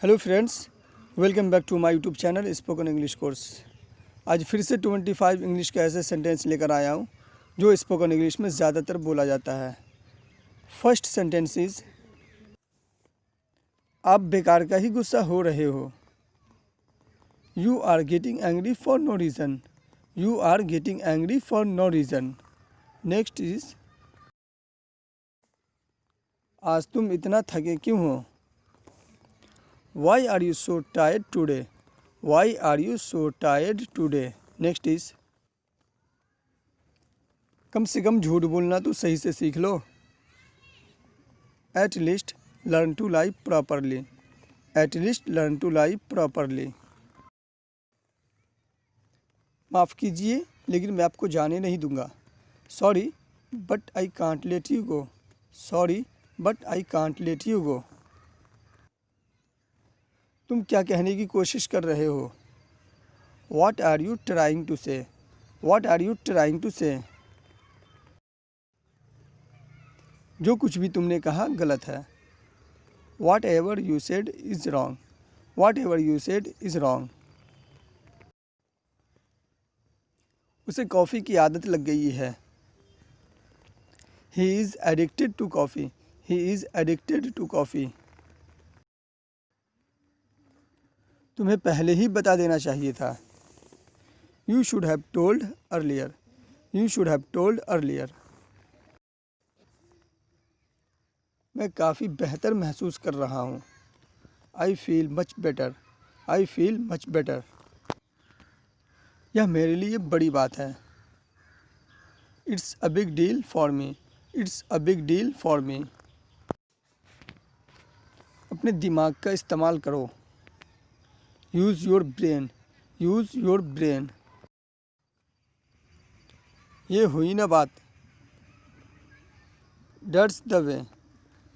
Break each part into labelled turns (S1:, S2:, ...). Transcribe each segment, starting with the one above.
S1: Hello friends, welcome back to my YouTube channel spoken English course. आज फिर से 25 English के ऐसे सेंटेंस लेकर आया हूँ जो स्पोकन इंग्लिश में ज़्यादातर बोला जाता है। फर्स्ट सेंटेंस इज, आप बेकार का ही गुस्सा हो रहे हो। You are getting angry for no reason. You are getting angry for no reason. Next is, आज तुम इतना थके क्यों हो। Why are you so tired today? Why are you so tired today? Next is, कम से कम झूठ बोलना तो सही से सीख लो। At least learn to lie properly. At least learn to lie properly. माफ़ कीजिए लेकिन मैं आपको जाने नहीं दूंगा। Sorry but I can't let you go. Sorry but I can't let you go. तुम क्या कहने की कोशिश कर रहे हो। What are you trying to say? What are you trying to say? जो कुछ भी तुमने कहा गलत है। Whatever you said is wrong. Whatever you said is wrong. उसे कॉफ़ी की आदत लग गई है। He is addicted to coffee. He is addicted to coffee. तुम्हें पहले ही बता देना चाहिए था। You should have told earlier. You should have told earlier. मैं काफ़ी बेहतर महसूस कर रहा हूँ। I feel much better. I feel much better. यह मेरे लिए बड़ी बात है। It's a big deal for me. It's a big deal for me. अपने दिमाग का इस्तेमाल करो। Use your brain. Use your brain. ये हुई ना बात। That's the way.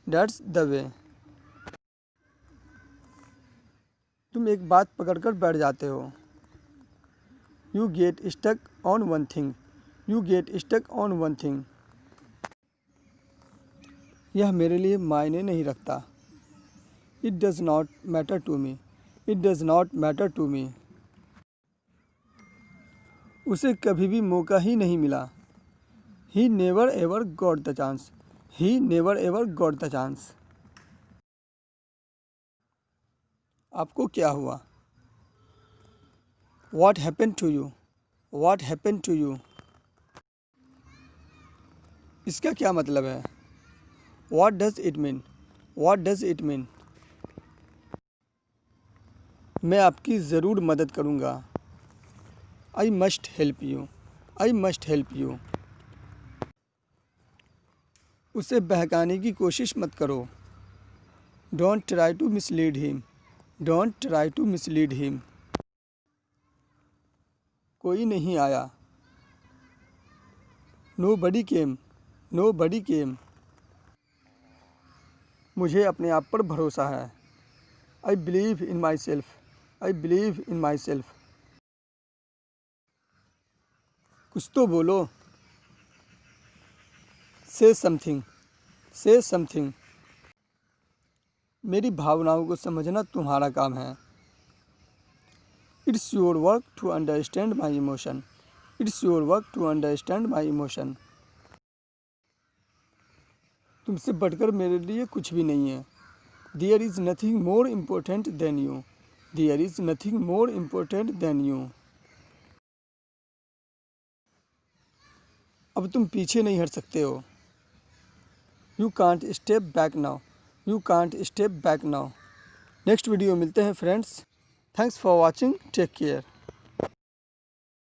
S1: That's the way. तुम एक बात पकड़कर बैठ जाते हो। You get stuck on one thing. You get stuck on one thing. यह मेरे लिए मायने नहीं रखता। It does not matter to me. It does not matter to me. उसे कभी भी मौका ही नहीं मिला। He never ever got the chance. He never ever got the chance. आपको क्या हुआ। What happened to you? What happened to you? इसका क्या मतलब है। What does it mean? What does it mean? मैं आपकी ज़रूर मदद करूँगा। I must help you. I must help you. उसे बहकाने की कोशिश मत करो। Don't try to mislead him. Don't try to mislead him. कोई नहीं आया। Nobody came. Nobody came. मुझे अपने आप पर भरोसा है। I believe in myself. I believe in myself. कुछ तो बोलो। Say something. Say something. मेरी भावनाओं को समझना तुम्हारा काम है। It's your work to understand my emotion. It's your work to understand my emotion. तुमसे बढ़कर मेरे लिए कुछ भी नहीं है। There is nothing more important than you. There is nothing more important than you. अब तुम पीछे नहीं हट सकते हो। You can't step back now. You can't step back now. Next video मिलते हैं friends. Thanks for watching. Take care.